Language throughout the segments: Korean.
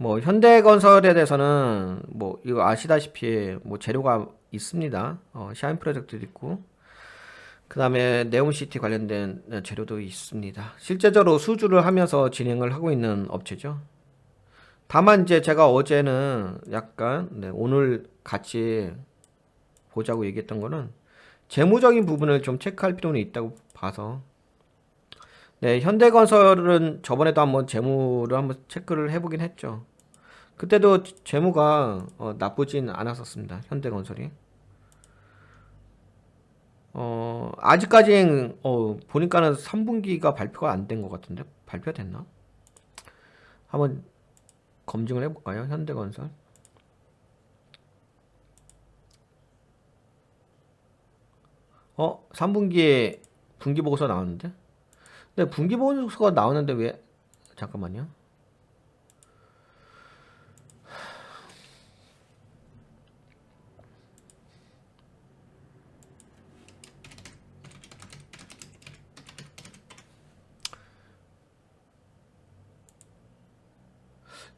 뭐 현대건설에 대해서는 뭐 이거 아시다시피 뭐 재료가 있습니다. 샤인 프로젝트도 있고 그다음에 네옴시티 관련된 재료도 있습니다. 실제적으로 수주를 하면서 진행을 하고 있는 업체죠. 다만 이제 제가 어제는 약간 오늘 같이 보자고 얘기했던 거는 재무적인 부분을 좀 체크할 필요는 있다고 봐서 현대건설은 저번에도 한번 재무를 한번 체크를 해보긴 했죠. 그때도 재무가 나쁘진 않았었습니다. 현대건설이. 아직까지는 보니까는 3분기가 발표가 안 된 것 같은데 발표됐나? 한번 검증을 해볼까요? 현대건설. 3분기에 분기보고서 나왔는데? 근데 분기보고서가 나왔는데 왜 잠깐만요.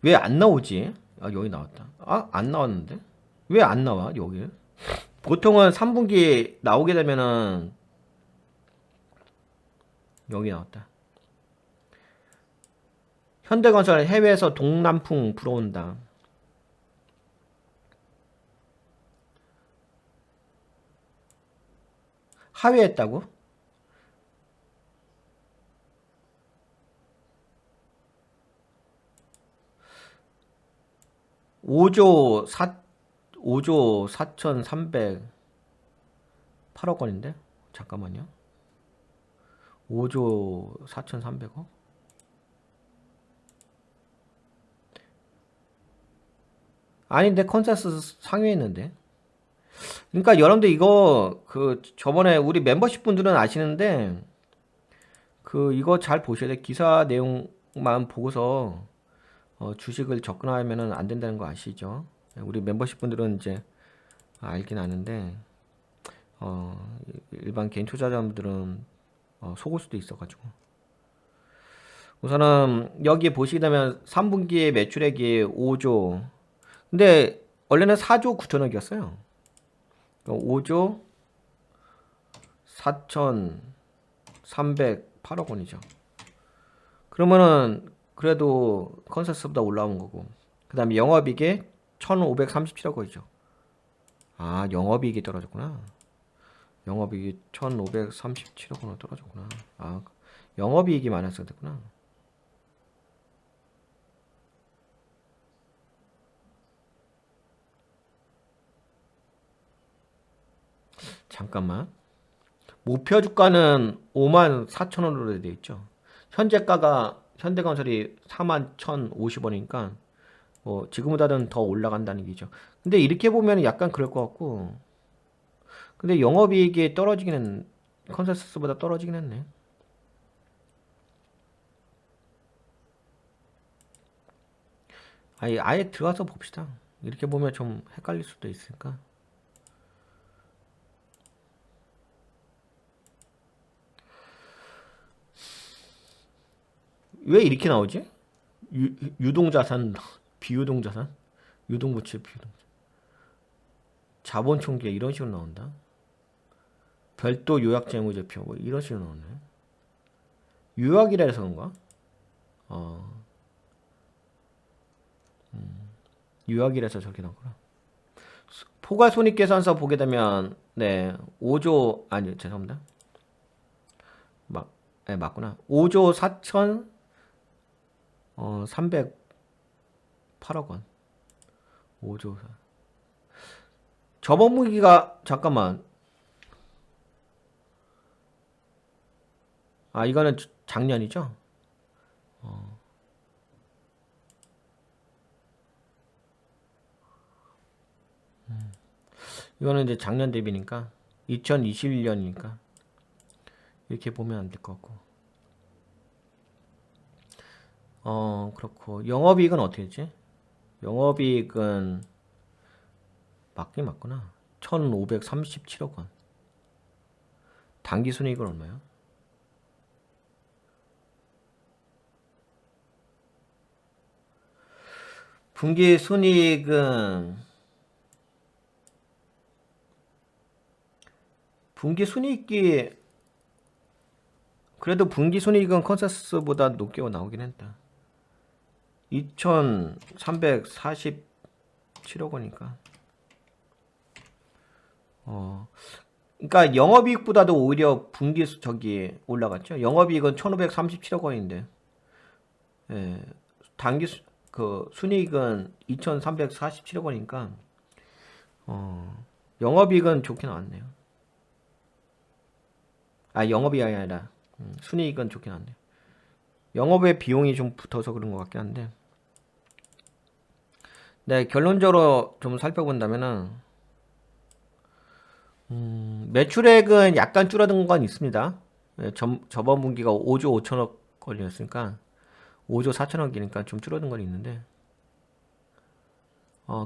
왜 안 나오지? 아, 여기 나왔다. 아, 안 나왔는데? 왜 안 나와, 여기? 보통은 3분기 나오게 되면은, 여기 나왔다. 현대건설 해외에서 동남풍 불어온다. 하회했다고? 5조 4, 5조 4,308억 원인데? 잠깐만요. 5조 4,300억? 아닌데, 컨센서스 상회했는데? 그러니까 여러분들 이거 그 저번에 우리 멤버십 분들은 아시는데 그 이거 잘 보셔야 돼. 기사 내용만 보고서 주식을 접근하면은 안 된다는 거 아시죠? 우리 멤버십 분들은 이제 알긴 아는데 일반 개인 투자자분들은 속을 수도 있어가지고 우선은 여기 보시게 되면 3분기에 매출액이 5조 근데 원래는 4조 9천억이었어요. 5조 4,308억 원이죠. 그러면은 그래도 컨센서스보다 올라온 거고 그 다음에 영업이익이 1537억 원이죠. 아, 영업이익이 떨어졌구나. 영업이익이 1537억 원으로 떨어졌구나. 아, 영업이익이 많았어야 됐구나. 잠깐만. 목표 주가는 5만 4천 원으로 되어 있죠. 현재가가 현대건설이 4만 1,050원이니까 뭐 지금보다는 더 올라간다는 얘기죠. 근데 이렇게 보면 약간 그럴 것 같고 근데 영업이익이 떨어지긴 컨센서스보다 떨어지긴 했네. 아예 들어가서 봅시다. 이렇게 보면 좀 헷갈릴 수도 있으니까. 왜 이렇게 나오지? 유동자산, 비유동자산, 유동부채, 비유동, 자본총계 이런 식으로 나온다. 별도 요약재무제표 뭐 이런 식으로 나오네. 요약이라 해서 그런가? 어, 요약이라서 저렇게 나오구나. 포괄손익계산서 보게 되면 네 5조 아니 죄송합니다. 네, 맞구나. 5조 4천 308억 원. 5조 저번 분기가 잠깐만. 아, 이거는 작년이죠? 이거는 이제 작년 대비니까 2021년이니까 이렇게 보면 안 될 것 같고. 그렇고 영업이익은 어떻게 했지? 영업이익은 맞긴 맞구나. 1,537억 원. 당기순이익은 얼마야? 분기 순이익은 분기 순이익이 그래도 분기 순이익은 컨센서스보다 높게 나오긴 했다. 2,347억 원이니까. 그러니까 영업이익보다도 오히려 분기 저기 올라갔죠. 영업이익은 1,537억 원인데, 예, 단기 그 순이익은 2,347억 원이니까, 영업이익은 좋게 나왔네요. 아, 영업이익이 아니라 순이익은 좋게 나왔네요. 영업의 비용이 좀 붙어서 그런 것 같긴 한데, 네, 결론적으로 좀 살펴본다면은, 매출액은 약간 줄어든 건 있습니다. 예, 저번 분기가 5조 5천억 원이었으니까 5조 4천억이니까 좀 줄어든 건 있는데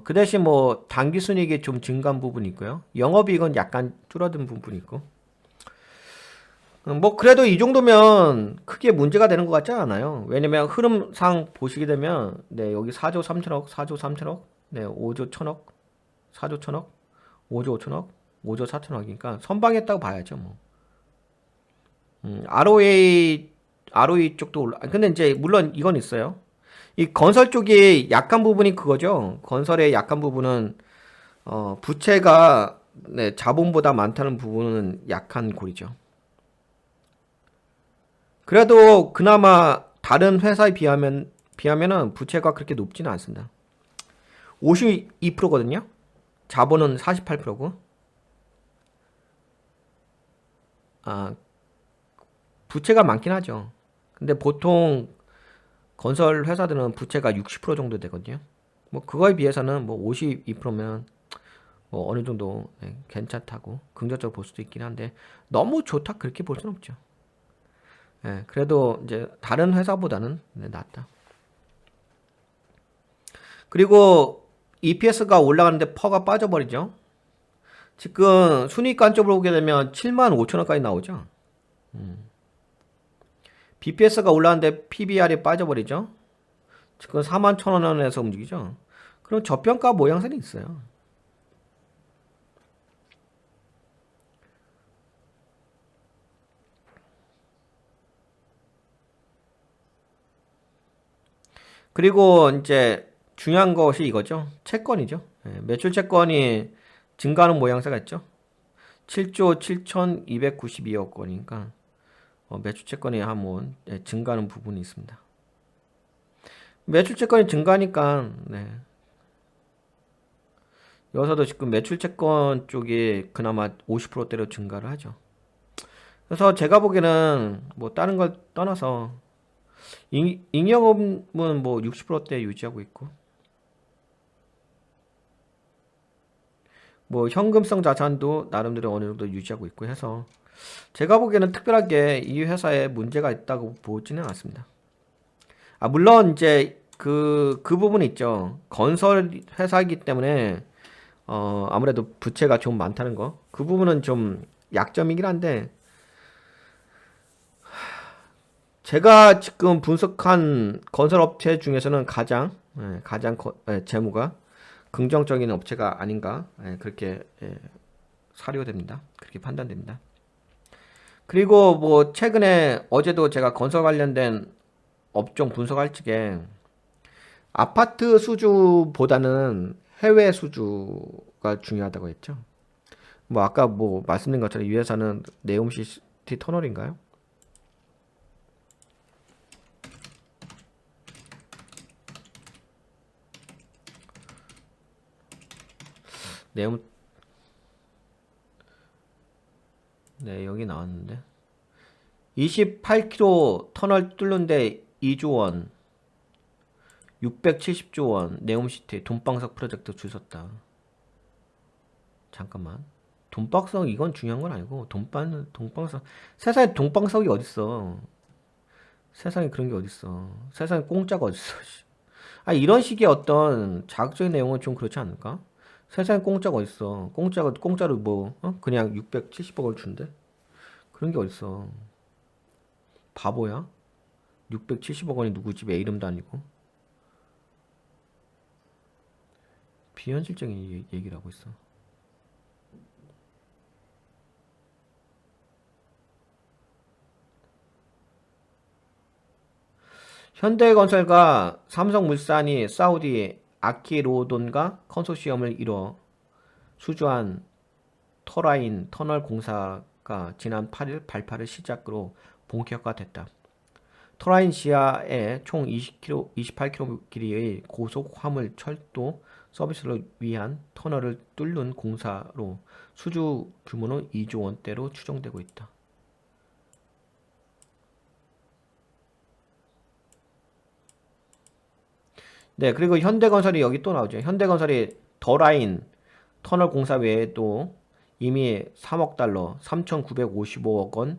그 대신 뭐 당기순이익이 좀 증가한 부분이 있고요. 영업이익은 약간 줄어든 부분이 있고 뭐 그래도 이 정도면 크게 문제가 되는 것 같지 않아요. 왜냐면 흐름상 보시게 되면 네 여기 4조 3천억 4조 3천억 네 5조 1천억 4조 1천억 5조 5천억 5조 4천억이니까 선방했다고 봐야죠 뭐. ROE 쪽도 올라. 근데 이제 물론 이건 있어요. 이 건설 쪽이 약한 부분이 그거죠. 건설의 약한 부분은 부채가 네, 자본보다 많다는 부분은 약한 골이죠. 그래도 그나마 다른 회사에 비하면은 부채가 그렇게 높지는 않습니다. 52%거든요. 자본은 48%고. 아, 부채가 많긴 하죠. 근데 보통 건설 회사들은 부채가 60% 정도 되거든요. 뭐 그거에 비해서는 뭐 52%면 뭐 어느 정도 네, 괜찮다고 긍정적으로 볼 수도 있긴 한데 너무 좋다 그렇게 볼 수는 없죠. 예, 그래도 이제 다른 회사보다는 네, 낫다. 그리고 EPS가 올라가는데 퍼가 빠져버리죠. 지금 순위관점으로 보게 되면 7만 5천 원까지 나오죠. BPS가 올라가는데 PBR이 빠져버리죠. 지금 4만 1천 원에서 움직이죠. 그럼 저평가 모양새는 있어요. 그리고 이제 중요한 것이 이거죠. 채권이죠. 예, 매출 채권이 증가하는 모양새가 있죠. 7조 7,292억 원이니까 매출 채권이 한번 예, 증가하는 부분이 있습니다. 매출 채권이 증가하니까 네. 여기서도 지금 매출 채권 쪽이 그나마 50%대로 증가를 하죠. 그래서 제가 보기에는 뭐 다른 걸 떠나서 잉여금은 뭐 60%대 유지하고 있고 뭐 현금성 자산도 나름대로 어느 정도 유지하고 있고 해서 제가 보기에는 특별하게 이 회사에 문제가 있다고 보지는 않습니다. 아 물론 이제 그 부분이 있죠. 건설 회사이기 때문에 아무래도 부채가 좀 많다는 거. 그 부분은 좀 약점이긴 한데 제가 지금 분석한 건설업체 중에서는 가장 재무가 긍정적인 업체가 아닌가 그렇게 사료됩니다. 그렇게 판단됩니다. 그리고 뭐 최근에 어제도 제가 건설 관련된 업종 분석할 적에 아파트 수주보다는 해외 수주가 중요하다고 했죠. 뭐 아까 뭐 말씀드린 것처럼 이 회사는 네옴시티 터널인가요? 네옴 네 여기 나왔는데 28km 터널 뚫는데 2조 원 670조 원 네옴시티 돈방석 프로젝트 주셨다. 잠깐만. 돈방석 이건 중요한 건 아니고 돈방석 세상에 돈방석이 어딨어. 세상에 그런 게 어딨어. 세상에 공짜가 어딨어. 아 이런 식의 어떤 자극적인 내용은 좀 그렇지 않을까? 세상에 공짜가 어딨어. 공짜로 뭐 그냥 670억을 준대. 그런 게 어딨어. 바보야? 670억 원이 누구 집에 이름도 아니고. 비현실적인 얘기를 하고 있어. 현대건설과 삼성물산이 사우디 아키로돈과 컨소시엄을 이뤄 수주한 터라인 터널 공사가 지난 8일 발파를 시작으로 본격화됐다. 터라인 지하에 총 20km, 28km 길이의 고속 화물 철도 서비스를 위한 터널을 뚫는 공사로 수주 규모는 2조 원대로 추정되고 있다. 네, 그리고 현대건설이 여기 또 나오죠. 현대건설이 더라인 터널 공사 외에도 이미 3억 달러, 3,955억 원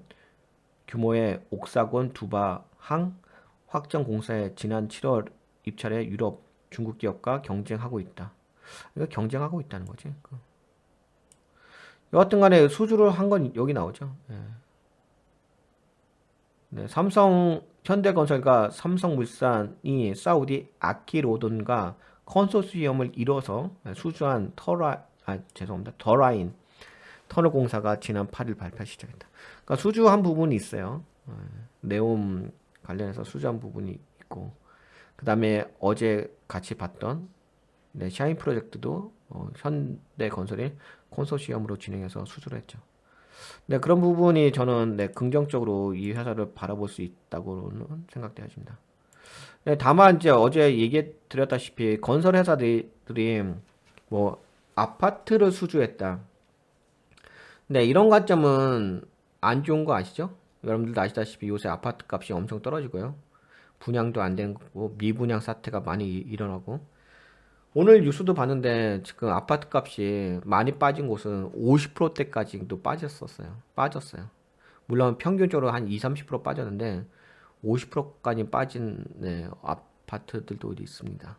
규모의 옥사곤 두바항 확장 공사에 지난 7월 입찰해 유럽, 중국 기업과 경쟁하고 있다. 이거 경쟁하고 있다는 거지. 여하튼 간에 수주를 한 건 여기 나오죠. 예. 네, 현대건설과 삼성물산이 사우디 아키로돈과 컨소시엄을 이뤄서 수주한 죄송합니다. 더라인 터널 공사가 지난 8일 발표 시작했다. 그러니까 수주한 부분이 있어요. 네옴 관련해서 수주한 부분이 있고, 그 다음에 어제 같이 봤던 샤인 프로젝트도 현대건설이 컨소시엄으로 진행해서 수주를 했죠. 네, 그런 부분이 저는 긍정적으로 이 회사를 바라볼 수 있다고는 생각되어집니다. 네, 다만 이제 어제 얘기 드렸다시피 건설 회사들이 뭐 아파트를 수주했다. 네, 이런 관점은 안 좋은 거 아시죠? 여러분들도 아시다시피 요새 아파트 값이 엄청 떨어지고요. 분양도 안 되는 거고 미분양 사태가 많이 일어나고, 오늘 뉴스도 봤는데 지금 아파트 값이 많이 빠진 곳은 50%대까지도 빠졌어요. 물론 평균적으로 한 2, 30% 빠졌는데 50%까지 빠진 아파트들도 있습니다.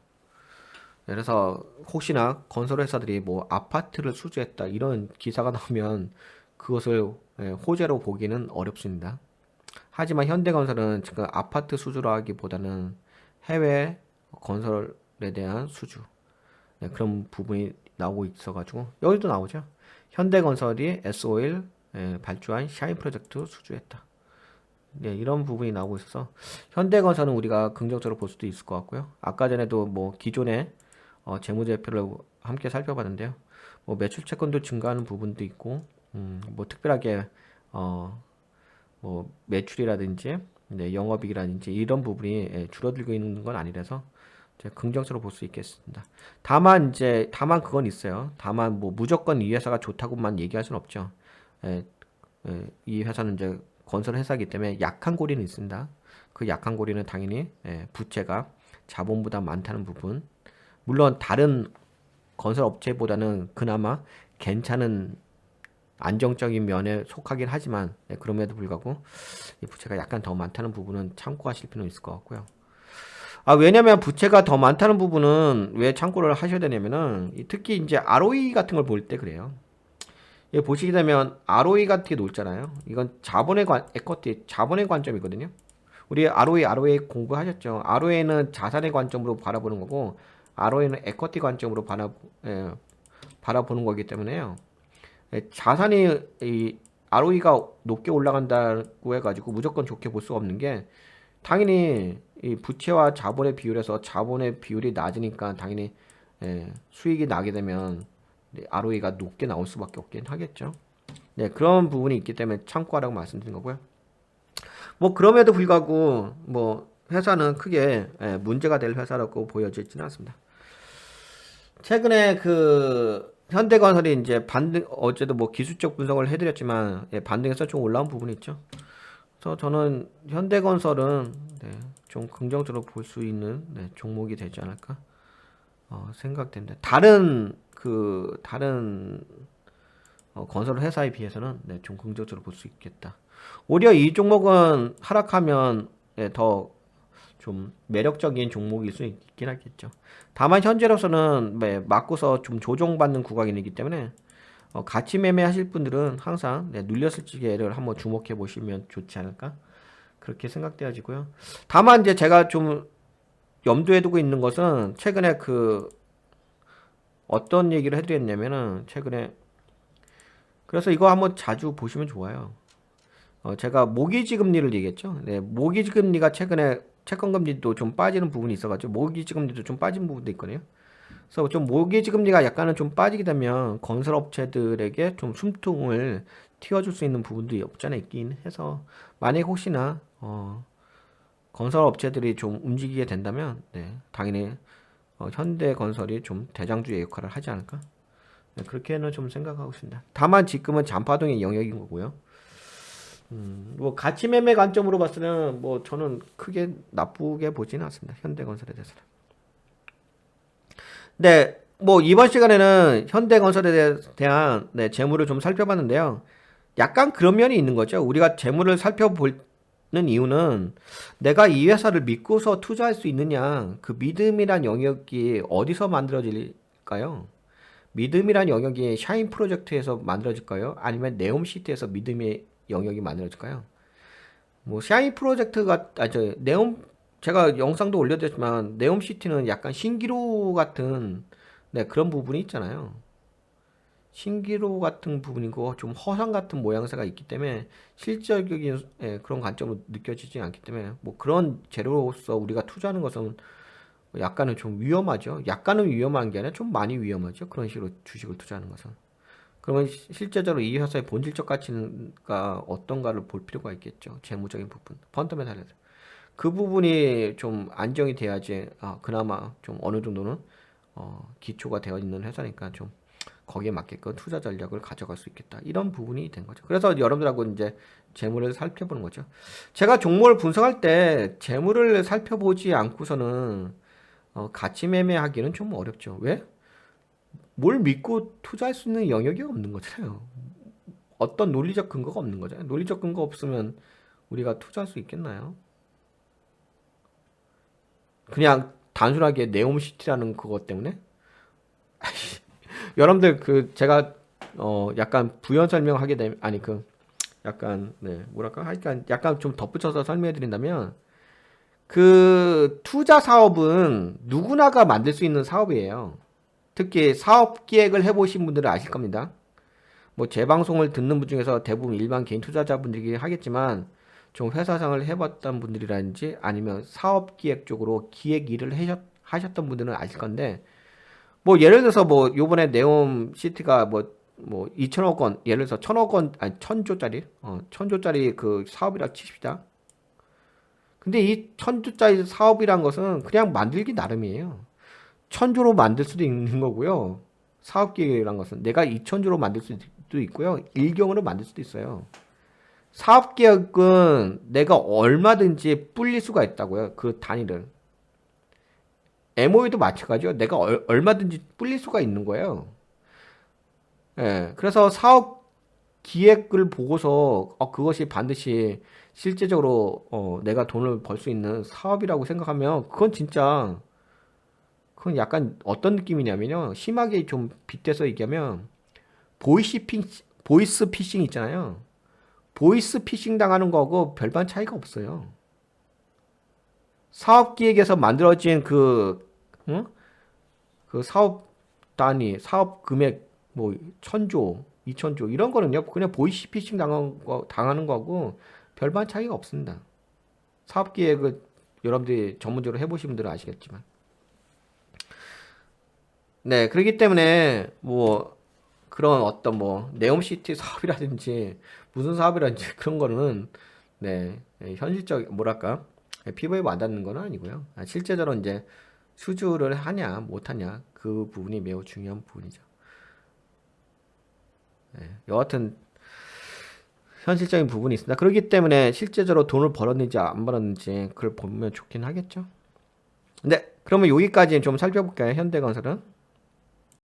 그래서 혹시나 건설회사들이 뭐 아파트를 수주했다 이런 기사가 나오면 그것을 호재로 보기는 어렵습니다. 하지만 현대건설은 지금 아파트 수주로 하기보다는 해외 건설에 대한 수주, 그런 부분이 나오고 있어가지고 여기도 나오죠. 현대건설이 S-오일 발주한 샤인 프로젝트 수주했다. 네, 이런 부분이 나오고 있어서 현대건설은 우리가 긍정적으로 볼 수도 있을 것 같고요. 아까 전에도 뭐 기존의 재무제표를 함께 살펴봤는데요. 뭐 매출 채권도 증가하는 부분도 있고, 뭐 특별하게 뭐 매출이라든지 영업이익이라든지 이런 부분이 줄어들고 있는 건 아니라서 긍정적으로 볼 수 있겠습니다. 다만 그건 있어요. 다만 뭐 무조건 이 회사가 좋다고만 얘기할 수는 없죠. 이 회사는 이제 건설 회사이기 때문에 약한 고리는 있습니다. 그 약한 고리는 당연히 부채가 자본보다 많다는 부분. 물론 다른 건설 업체보다는 그나마 괜찮은 안정적인 면에 속하긴 하지만 그럼에도 불구하고 이 부채가 약간 더 많다는 부분은 참고하실 필요는 있을 것 같고요. 왜냐면 부채가 더 많다는 부분은 왜 참고를 하셔야 되냐면은 특히 이제 ROE 같은 걸 볼 때 그래요. 보시게 되면 ROE 같은 게 높잖아요. 이건 에쿼티, 자본의 관점이거든요. 우리 ROE 공부하셨죠? ROE는 자산의 관점으로 바라보는 거고, ROE는 에쿼티 관점으로 바라보는 거기 때문에요. 자산이 이 ROE가 높게 올라간다고 해가지고 무조건 좋게 볼 수 없는 게, 당연히 이 부채와 자본의 비율에서 자본의 비율이 낮으니까 당연히 수익이 나게 되면 ROE가 높게 나올 수밖에 없긴 하겠죠. 네, 그런 부분이 있기 때문에 참고하라고 말씀드린 거고요. 뭐 그럼에도 불구하고 뭐 회사는 크게 문제가 될 회사라고 보여지지는 않습니다. 최근에 그 현대건설이 이제 어제도 뭐 기술적 분석을 해드렸지만 반등해서 좀 올라온 부분이 있죠. 그래서 저는 현대건설은 좀 긍정적으로 볼 수 있는 종목이 되지 않을까 생각됩니다. 다른 건설 회사에 비해서는 좀 긍정적으로 볼 수 있겠다. 오히려 이 종목은 하락하면 더 좀 매력적인 종목일 수 있긴 하겠죠. 다만 현재로서는 맞고서 좀 조정받는 구간이기 때문에 같이 매매하실 분들은 항상 눌렸을 지게를 한번 주목해 보시면 좋지 않을까 그렇게 생각되어지고요. 다만 이제 제가 좀 염두에 두고 있는 것은 최근에 어떤 얘기를 해드렸냐면은 최근에 그래서 이거 한번 자주 보시면 좋아요. 제가 모기지금리를 얘기했죠. 네, 모기지금리가 최근에 채권금리도 좀 빠지는 부분이 있어가지고 모기지금리도 좀 빠진 부분도 있거든요. 그래서 좀 모기지금리가 약간은 좀 빠지게 되면 건설업체들에게 좀 숨통을 틔워줄 수 있는 부분도 없지 않아 있긴 해서 만약 혹시나 건설업체들이 좀 움직이게 된다면 네, 당연히 현대건설이 좀 대장주의 역할을 하지 않을까? 네, 그렇게는 좀 생각하고 있습니다. 다만 지금은 잔파동의 영역인 거고요. 뭐 가치 매매 관점으로 봤을 때는 뭐 저는 크게 나쁘게 보지는 않습니다. 현대건설에 대해서는. 네, 뭐 이번 시간에는 현대건설에 대한 네, 재물을 좀 살펴봤는데요. 약간 그런 면이 있는 거죠. 우리가 재물을 살펴보는 이유는 내가 이 회사를 믿고서 투자할 수 있느냐, 그 믿음이란 영역이 어디서 만들어질까요? 믿음이란 영역이 샤인 프로젝트에서 만들어질까요? 아니면 네옴시티에서 믿음의 영역이 만들어질까요? 뭐 샤인 프로젝트가 저 네옴 제가 영상도 올려드렸지만 네옴시티는 약간 신기루 같은 네, 그런 부분이 있잖아요. 신기루 같은 부분이고 좀 허상 같은 모양새가 있기 때문에 실질적인 그런 관점으로 느껴지지 않기 때문에 뭐 그런 재료로서 우리가 투자하는 것은 약간은 좀 위험하죠. 약간은 위험한 게 아니라 좀 많이 위험하죠. 그런 식으로 주식을 투자하는 것은. 그러면 실제적으로 이 회사의 본질적 가치가 어떤가를 볼 필요가 있겠죠. 재무적인 부분, 펀더멘탈에서. 그 부분이 좀 안정이 돼야지 그나마 좀 어느 정도는 기초가 되어 있는 회사니까 좀 거기에 맞게끔 투자 전략을 가져갈 수 있겠다. 이런 부분이 된 거죠. 그래서 여러분들하고 이제 재물을 살펴보는 거죠. 제가 종목을 분석할 때 재물을 살펴보지 않고서는 가치 매매하기는 좀 어렵죠. 왜? 뭘 믿고 투자할 수 있는 영역이 없는 거잖아요. 어떤 논리적 근거가 없는 거잖아요. 논리적 근거 없으면 우리가 투자할 수 있겠나요? 그냥 단순하게 네옴시티라는 그것 때문에? 여러분들 그 제가 약간 부연 설명하게 되면 아니 그 약간 네 뭐랄까 하여간 약간 좀 덧붙여서 설명해 드린다면 그 투자 사업은 누구나가 만들 수 있는 사업이에요. 특히 사업 기획을 해보신 분들은 아실 겁니다. 뭐 제 방송을 듣는 분 중에서 대부분 일반 개인 투자자분들이긴 하겠지만 좀 회사상을 해봤던 분들이라든지 아니면 사업 기획 쪽으로 기획 일을 하셨던 분들은 아실 건데 뭐 예를 들어서 뭐 요번에 네옴 시티가 뭐 2천억 원 예를 들어서 천억 원 아니 천조짜리 천조짜리 그 사업이라 치십시다. 근데 이 천조짜리 사업이란 것은 그냥 만들기 나름이에요. 천조로 만들 수도 있는 거고요. 사업 계획이란 것은 내가 2천조로 만들 수도 있고요. 일경으로 만들 수도 있어요. 사업 계획은 내가 얼마든지 불릴 수가 있다고요. 그 단위를. MOU도 마찬가지요. 내가 얼마든지 불릴 수가 있는 거예요. 예. 그래서 사업 기획을 보고서 그것이 반드시 실제적으로 내가 돈을 벌 수 있는 사업이라고 생각하면 그건 약간 어떤 느낌이냐면요. 심하게 좀 빗대서 얘기하면 보이스 피싱 있잖아요. 보이스 피싱 당하는 거하고 별반 차이가 없어요. 사업 기획에서 만들어진 응? 그 사업 단위, 사업 금액 뭐 천조, 이천조 이런 거는요. 그냥 보이스 피싱 당하는 거하고 별반 차이가 없습니다. 사업 기획을 여러분들이 전문적으로 해보신 분들은 아시겠지만. 네, 그렇기 때문에 뭐 그런 어떤 뭐 네옴시티 사업이라든지 무슨 사업이라든지 그런 거는 네 현실적 뭐랄까 피부에 와닿는 건 아니고요. 실제적으로 이제 수주를 하냐 못하냐 그 부분이 매우 중요한 부분이죠. 네, 여하튼 현실적인 부분이 있습니다. 그렇기 때문에 실제적으로 돈을 벌었는지 안 벌었는지 그걸 보면 좋긴 하겠죠. 네, 그러면 여기까지 좀 살펴볼까요? 현대건설은.